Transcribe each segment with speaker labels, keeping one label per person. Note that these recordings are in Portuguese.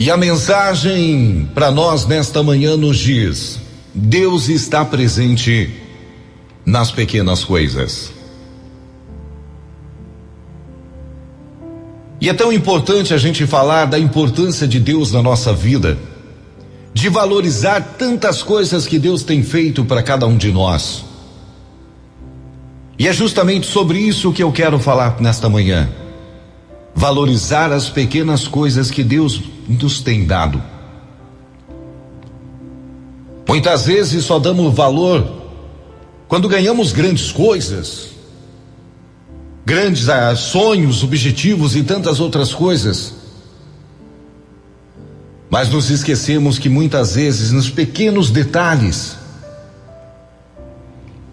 Speaker 1: E a mensagem para nós nesta manhã nos diz: Deus está presente nas pequenas coisas. E é tão importante a gente falar da importância de Deus na nossa vida, de valorizar tantas coisas que Deus tem feito para cada um de nós. E é justamente sobre isso que eu quero falar nesta manhã. Valorizar as pequenas coisas que Deus nos tem dado. Muitas vezes só damos valor quando ganhamos grandes coisas, grandes sonhos, objetivos e tantas outras coisas. Mas nos esquecemos que muitas vezes nos pequenos detalhes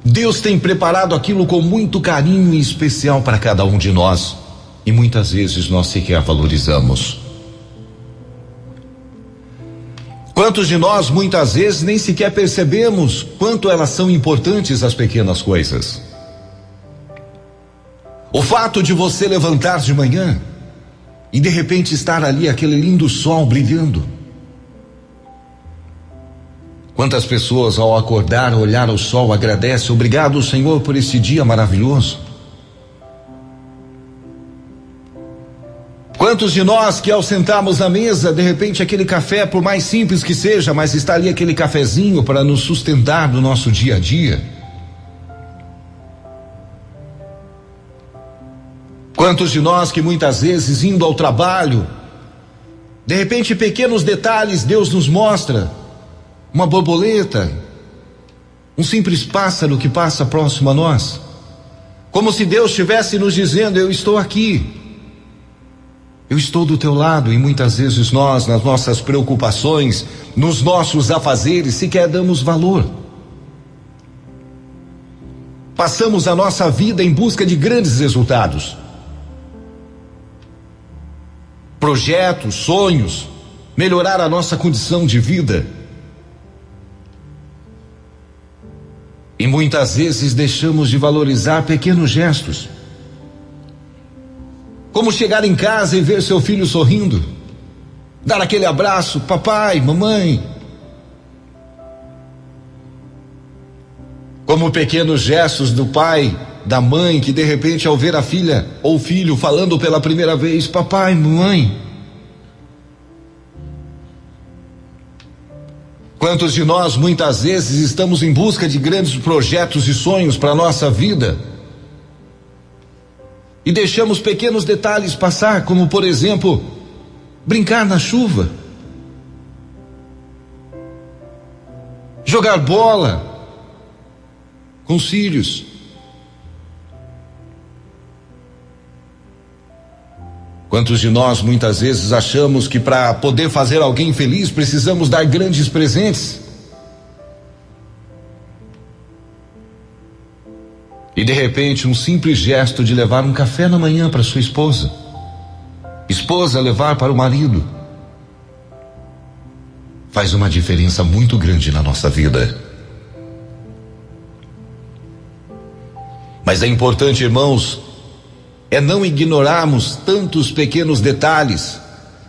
Speaker 1: Deus tem preparado aquilo com muito carinho e especial para cada um de nós, e muitas vezes nós sequer valorizamos. Quantos de nós muitas vezes nem sequer percebemos quanto elas são importantes, as pequenas coisas? O fato de você levantar de manhã e de repente estar ali aquele lindo sol brilhando. Quantas pessoas ao acordar, olhar o sol, agradecem: obrigado, Senhor, por esse dia maravilhoso. Quantos de nós que ao sentarmos na mesa, de repente aquele café, por mais simples que seja, mas está ali aquele cafezinho para nos sustentar no nosso dia a dia. Quantos de nós que muitas vezes indo ao trabalho, de repente pequenos detalhes Deus nos mostra, uma borboleta, um simples pássaro que passa próximo a nós, como se Deus estivesse nos dizendo: eu estou aqui, eu estou do teu lado. E muitas vezes nós, nas nossas preocupações, nos nossos afazeres, sequer damos valor. Passamos a nossa vida em busca de grandes resultados, projetos, sonhos, melhorar a nossa condição de vida. E muitas vezes deixamos de valorizar pequenos gestos, como chegar em casa e ver seu filho sorrindo, dar aquele abraço: papai, mamãe. Como pequenos gestos do pai, da mãe, que de repente ao ver a filha ou filho falando pela primeira vez: papai, mamãe. Quantos de nós muitas vezes estamos em busca de grandes projetos e sonhos para a nossa vida e deixamos pequenos detalhes passar, como por exemplo, brincar na chuva, jogar bola com os filhos. Quantos de nós muitas vezes achamos que para poder fazer alguém feliz precisamos dar grandes presentes? E de repente um simples gesto de levar um café na manhã para sua esposa, esposa levar para o marido, faz uma diferença muito grande na nossa vida. Mas é importante, irmãos, é não ignorarmos tantos pequenos detalhes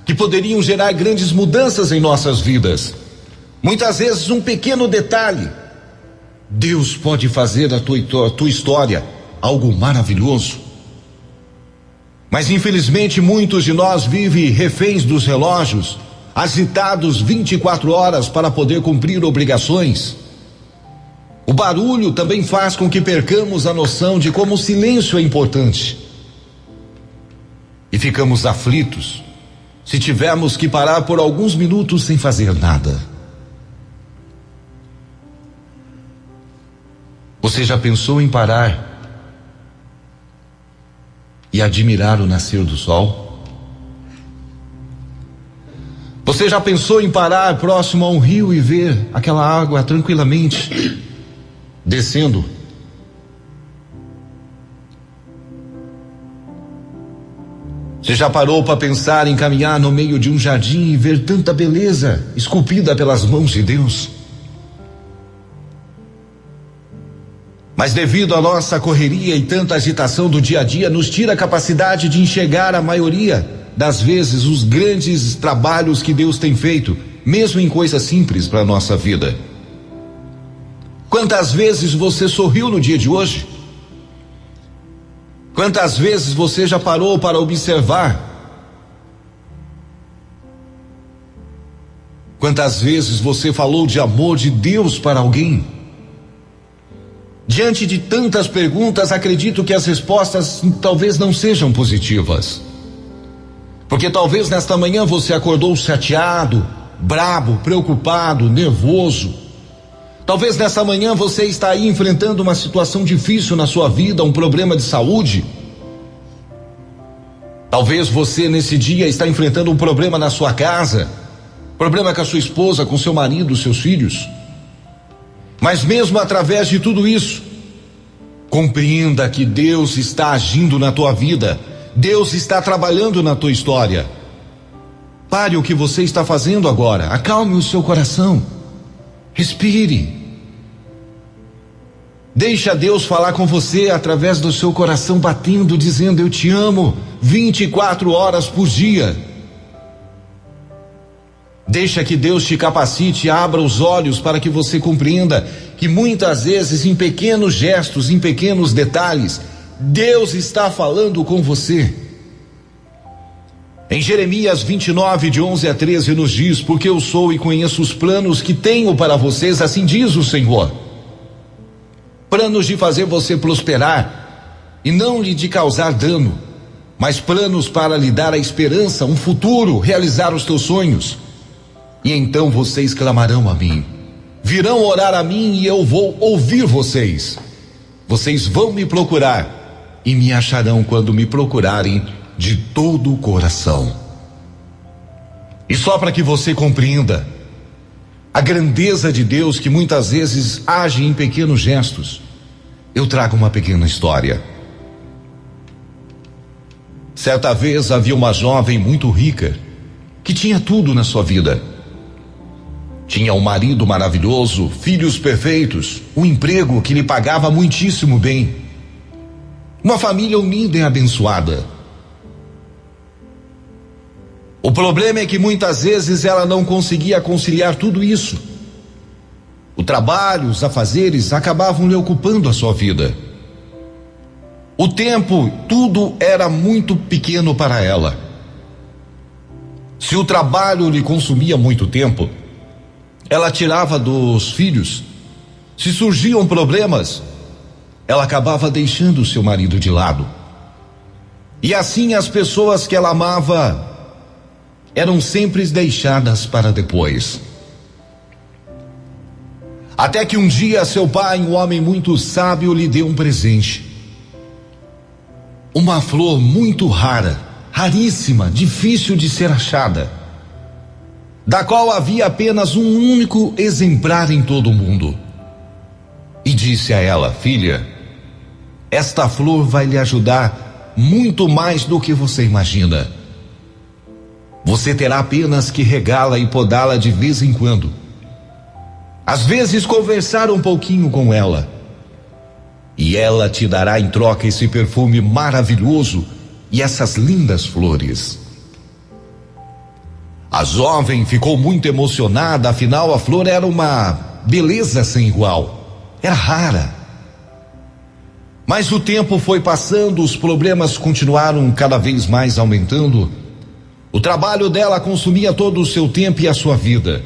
Speaker 1: que poderiam gerar grandes mudanças em nossas vidas. Muitas vezes um pequeno detalhe, Deus pode fazer da tua história algo maravilhoso. Mas infelizmente muitos de nós vivem reféns dos relógios, agitados 24 horas para poder cumprir obrigações. O barulho também faz com que percamos a noção de como o silêncio é importante. E ficamos aflitos se tivermos que parar por alguns minutos sem fazer nada. Você já pensou em parar e admirar o nascer do sol? Você já pensou em parar próximo a um rio e ver aquela água tranquilamente descendo? Você já parou para pensar em caminhar no meio de um jardim e ver tanta beleza esculpida pelas mãos de Deus? Mas devido à nossa correria e tanta agitação do dia a dia, nos tira a capacidade de enxergar a maioria das vezes os grandes trabalhos que Deus tem feito, mesmo em coisas simples para a nossa vida. Quantas vezes você sorriu no dia de hoje? Quantas vezes você já parou para observar? Quantas vezes você falou de amor de Deus para alguém? Diante de tantas perguntas, acredito que as respostas talvez não sejam positivas. Porque talvez nesta manhã você acordou chateado, brabo, preocupado, nervoso. Talvez nessa manhã você está aí enfrentando uma situação difícil na sua vida, um problema de saúde. Talvez você nesse dia está enfrentando um problema na sua casa, problema com a sua esposa, com seu marido, seus filhos. Mas mesmo através de tudo isso, compreenda que Deus está agindo na tua vida, Deus está trabalhando na tua história. Pare o que você está fazendo agora, acalme o seu coração, respire. Deixa Deus falar com você através do seu coração batendo, dizendo: eu te amo, 24 horas por dia. Deixa que Deus te capacite e abra os olhos para que você compreenda que muitas vezes em pequenos gestos, em pequenos detalhes, Deus está falando com você. Em Jeremias 29, de 11 a 13 nos diz: porque eu sou e conheço os planos que tenho para vocês, assim diz o Senhor. Planos de fazer você prosperar e não lhe de causar dano, mas planos para lhe dar a esperança, um futuro, realizar os teus sonhos. E então vocês clamarão a mim, virão orar a mim e eu vou ouvir vocês. Vocês vão me procurar e me acharão quando me procurarem de todo o coração. E só para que você compreenda a grandeza de Deus, que muitas vezes age em pequenos gestos, eu trago uma pequena história. Certa vez havia uma jovem muito rica que tinha tudo na sua vida. Tinha um marido maravilhoso, filhos perfeitos, um emprego que lhe pagava muitíssimo bem, uma família unida e abençoada. O problema é que muitas vezes ela não conseguia conciliar tudo isso. O trabalho, os afazeres acabavam lhe ocupando a sua vida. O tempo, tudo era muito pequeno para ela. Se o trabalho lhe consumia muito tempo, ela tirava dos filhos. Se surgiam problemas, ela acabava deixando o seu marido de lado. E assim as pessoas que ela amava eram sempre deixadas para depois. Até que um dia seu pai, um homem muito sábio, lhe deu um presente. Uma flor muito rara, raríssima, difícil de ser achada, da qual havia apenas um único exemplar em todo o mundo. E disse a ela: filha, esta flor vai lhe ajudar muito mais do que você imagina. Você terá apenas que regá-la e podá-la de vez em quando. Às vezes conversar um pouquinho com ela, e ela te dará em troca esse perfume maravilhoso e essas lindas flores. A jovem ficou muito emocionada, afinal a flor era uma beleza sem igual, era rara. Mas o tempo foi passando, os problemas continuaram cada vez mais aumentando. O trabalho dela consumia todo o seu tempo e a sua vida.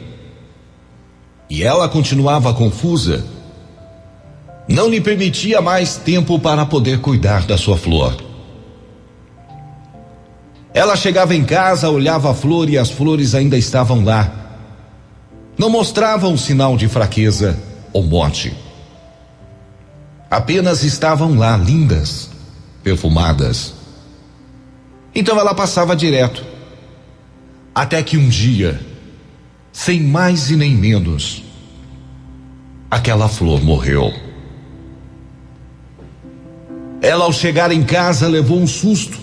Speaker 1: E ela continuava confusa. Não lhe permitia mais tempo para poder cuidar da sua flor. Ela chegava em casa, olhava a flor e as flores ainda estavam lá. Não mostravam sinal de fraqueza ou morte. Apenas estavam lá, lindas, perfumadas. Então ela passava direto. Até que um dia, sem mais e nem menos, aquela flor morreu. Ela, ao chegar em casa, levou um susto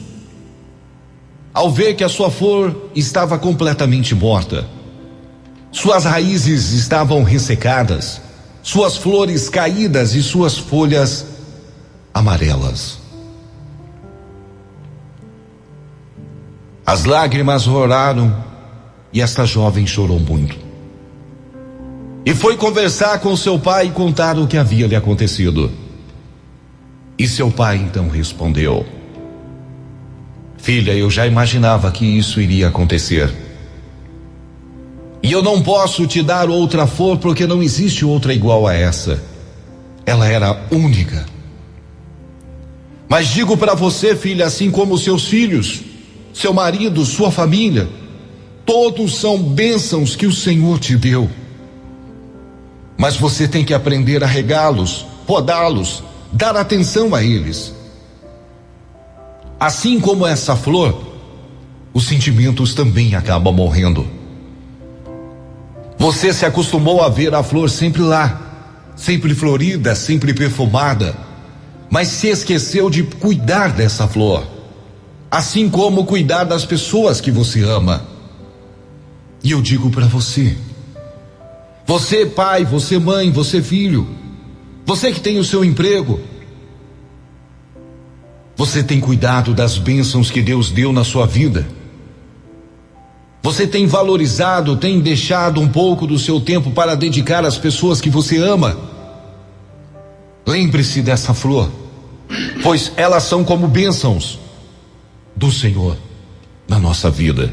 Speaker 1: ao ver que a sua flor estava completamente morta. Suas raízes estavam ressecadas, suas flores caídas e suas folhas amarelas. As lágrimas rolaram e esta jovem chorou muito. E foi conversar com seu pai e contar o que havia lhe acontecido. E seu pai então respondeu: filha, eu já imaginava que isso iria acontecer. E eu não posso te dar outra flor porque não existe outra igual a essa. Ela era única. Mas digo para você, filha, assim como seus filhos, seu marido, sua família, todos são bênçãos que o Senhor te deu. Mas você tem que aprender a regá-los, podá-los, dar atenção a eles. Assim como essa flor, os sentimentos também acabam morrendo. Você se acostumou a ver a flor sempre lá, sempre florida, sempre perfumada, mas se esqueceu de cuidar dessa flor, assim como cuidar das pessoas que você ama. E eu digo para você pai, você mãe, você filho, você que tem o seu emprego, você tem cuidado das bênçãos que Deus deu na sua vida? Você tem valorizado, tem deixado um pouco do seu tempo para dedicar às pessoas que você ama? Lembre-se dessa flor, pois elas são como bênçãos do Senhor na nossa vida.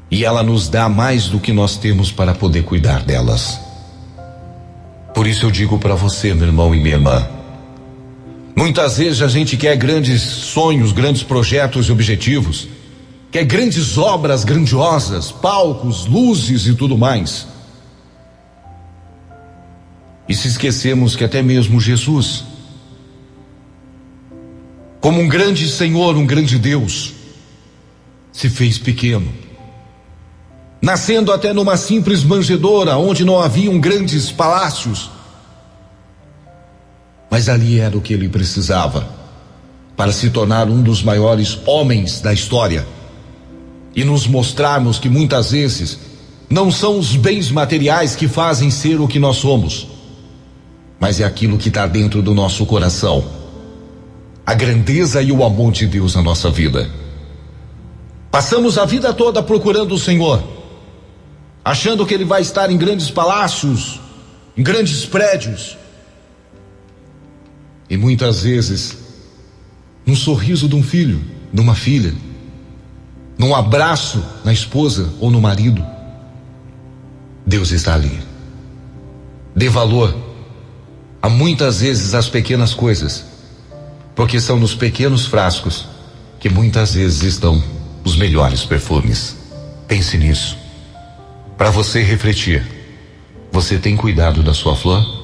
Speaker 1: E ela nos dá mais do que nós temos para poder cuidar delas. Por isso eu digo para você, meu irmão e minha irmã, muitas vezes a gente quer grandes sonhos, grandes projetos e objetivos, quer grandes obras grandiosas, palcos, luzes e tudo mais. E se esquecemos que até mesmo Jesus, como um grande Senhor, um grande Deus, se fez pequeno, nascendo até numa simples manjedoura, onde não haviam grandes palácios, mas ali era o que ele precisava para se tornar um dos maiores homens da história e nos mostrarmos que muitas vezes não são os bens materiais que fazem ser o que nós somos, mas é aquilo que está dentro do nosso coração, a grandeza e o amor de Deus na nossa vida. Passamos a vida toda procurando o Senhor, achando que Ele vai estar em grandes palácios, em grandes prédios, e muitas vezes num sorriso de um filho, de uma filha, num abraço na esposa ou no marido, Deus está ali. Dê valor a muitas vezes as pequenas coisas, porque são nos pequenos frascos que muitas vezes estão os melhores perfumes. Pense nisso. Para você refletir, você tem cuidado da sua flor?